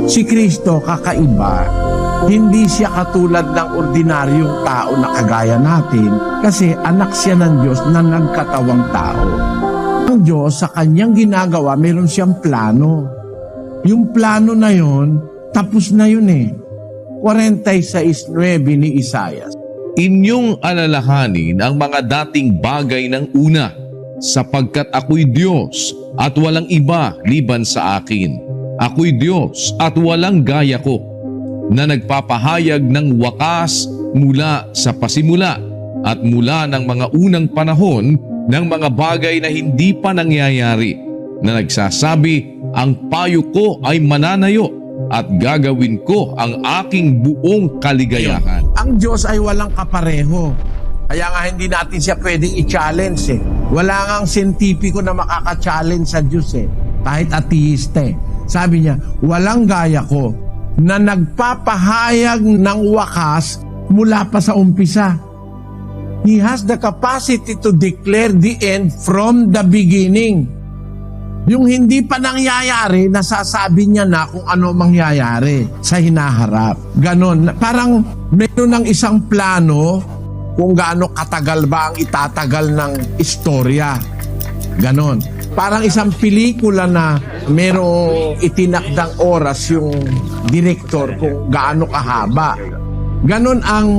Si Kristo kakaiba. Hindi siya katulad ng ordinaryong tao na kagaya natin kasi anak siya ng Diyos na nagkatawang tao. Ang Diyos sa kanyang ginagawa, meron siyang plano. Yung plano na yon, tapos na yun eh. 46:9 ni Isaias. Inyong alalahanin ang mga dating bagay ng una, sapagkat ako'y Diyos at walang iba liban sa akin. Ako'y Diyos at walang gaya ko, na nagpapahayag ng wakas mula sa pasimula at mula ng mga unang panahon ng mga bagay na hindi pa nangyayari, na nagsasabi, ang payo ko ay mananayo at gagawin ko ang aking buong kaligayahan. Ang Diyos ay walang kapareho. Kaya nga hindi natin siya pwedeng i-challenge eh. Wala ngang siyentipiko na makaka-challenge sa Diyos eh. Kahit ateista eh. Sabi niya, walang gaya ko na nagpapahayag ng wakas mula pa sa umpisa. He has the capacity to declare the end from the beginning. Yung hindi pa nangyayari, nasasabi niya na kung ano mangyayari sa hinaharap. Ganon. Parang meron ng isang plano kung gaano katagal ba ang itatagal ng istorya. Ganon. Parang isang pelikula na merong itinakdang oras yung direktor kung gaano kahaba. Ganon ang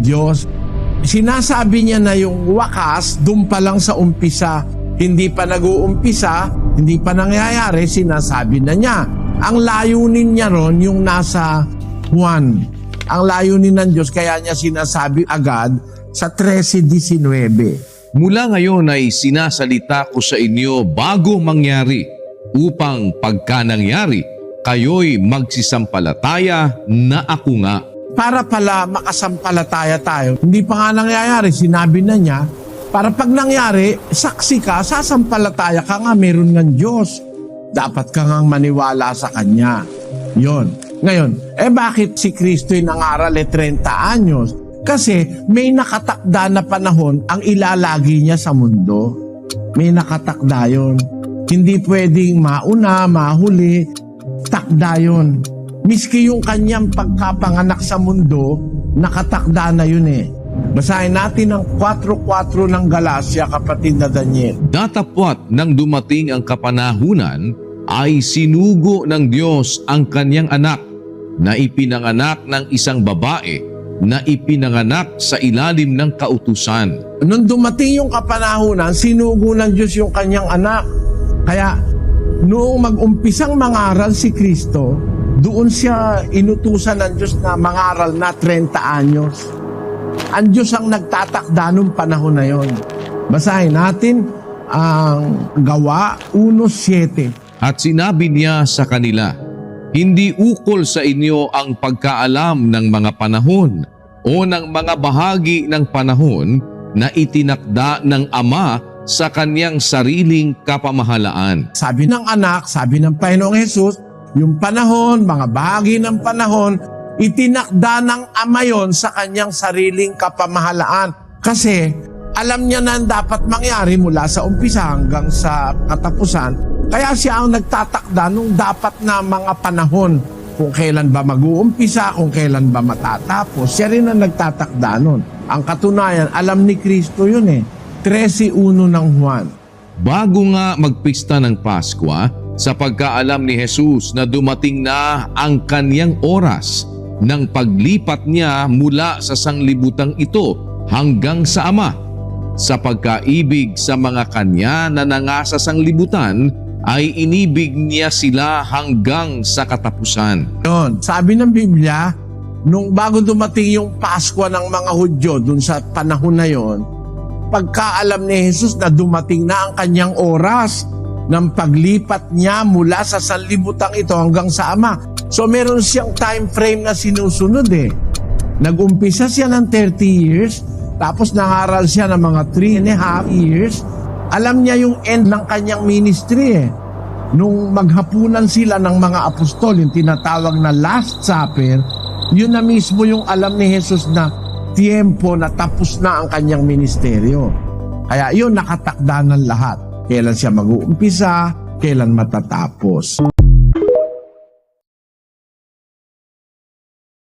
Diyos. Sinasabi niya na yung wakas, dun pa lang sa umpisa. Hindi pa nag-uumpisa, hindi pa nangyayari, sinasabi na niya. Ang layunin niya ron yung nasa Juan. Ang layunin ng Diyos, kaya niya sinasabi agad sa 13:19. Mula ngayon ay sinasalita ko sa inyo bago mangyari, upang pagka nangyari, kayo'y magsisampalataya na ako nga. Para pala makasampalataya tayo, hindi pa nga nangyayari, sinabi na niya, para pag nangyari, saksi ka, sasampalataya ka nga, meron ng Diyos. Dapat ka nga maniwala sa Kanya. Yon. Ngayon, bakit si Kristo'y nangaral 30 anyos? Kasi may nakatakda na panahon ang ilalagi niya sa mundo. May nakatakda yon. Hindi pwedeng mauna, mahuli. Takda yon. Miski yung kanyang pagkapanganak sa mundo, nakatakda na yun eh. Basahin natin ang 4:4 ng Galacia, kapatid na Daniel. Datapwat nang dumating ang kapanahunan, ay sinugo ng Diyos ang kanyang anak, na ipinanganak ng isang babae, na ipinanganak sa ilalim ng kautusan. Nung dumating yung kapanahunan, sinugo ng Diyos yung kanyang anak. Kaya noong mag-umpisang mangaral si Kristo, doon siya inutusan ng Diyos na mangaral na 30 anyos. Ang Diyos ang nagtatakda nung panahon na yon. Basahin natin ang Gawa 1:7. At sinabi niya sa kanila, hindi ukol sa inyo ang pagkaalam ng mga panahon o ng mga bahagi ng panahon na itinakda ng Ama sa kanyang sariling kapamahalaan. Sabi ng anak, sabi ng Panginoong Hesus, yung panahon, mga bahagi ng panahon, itinakda ng Ama yon sa kanyang sariling kapamahalaan. Kasi alam niya na dapat mangyari mula sa umpisa hanggang sa katapusan. Kaya siya ang nagtatakda nung dapat na mga panahon. Kung kailan ba mag-uumpisa, kung kailan ba matatapos. Siya rin ang nagtatakda nun. Ang katunayan, alam ni Kristo yun eh. 13:1 ng Juan. Bago nga magpista ng Paskwa, sa pagkaalam ni Jesus na dumating na ang kanyang oras ng paglipat niya mula sa sanglibutang ito hanggang sa Ama, sa pagkaibig sa mga kanya na nangasa sanglibutan, ay inibig niya sila hanggang sa katapusan. Yun, sabi ng Biblia, nung bago dumating yung Paskwa ng mga Hudyo dun sa panahon na yon, pagkaalam ni Jesus na dumating na ang kanyang oras ng paglipat niya mula sa sanlibutang ito hanggang sa Ama. So meron siyang time frame na sinusunod eh. Nag-umpisa siya ng 30 years, tapos nangaral siya ng mga 3.5 years. Alam niya yung end ng kanyang ministry eh. Nung maghapunan sila ng mga apostol, yung tinatawag na Last Supper, yun na mismo yung alam ni Jesus na tiempo na tapos na ang kanyang ministeryo. Kaya yun nakatakda ng lahat. Kailan siya mag-uumpisa, kailan matatapos.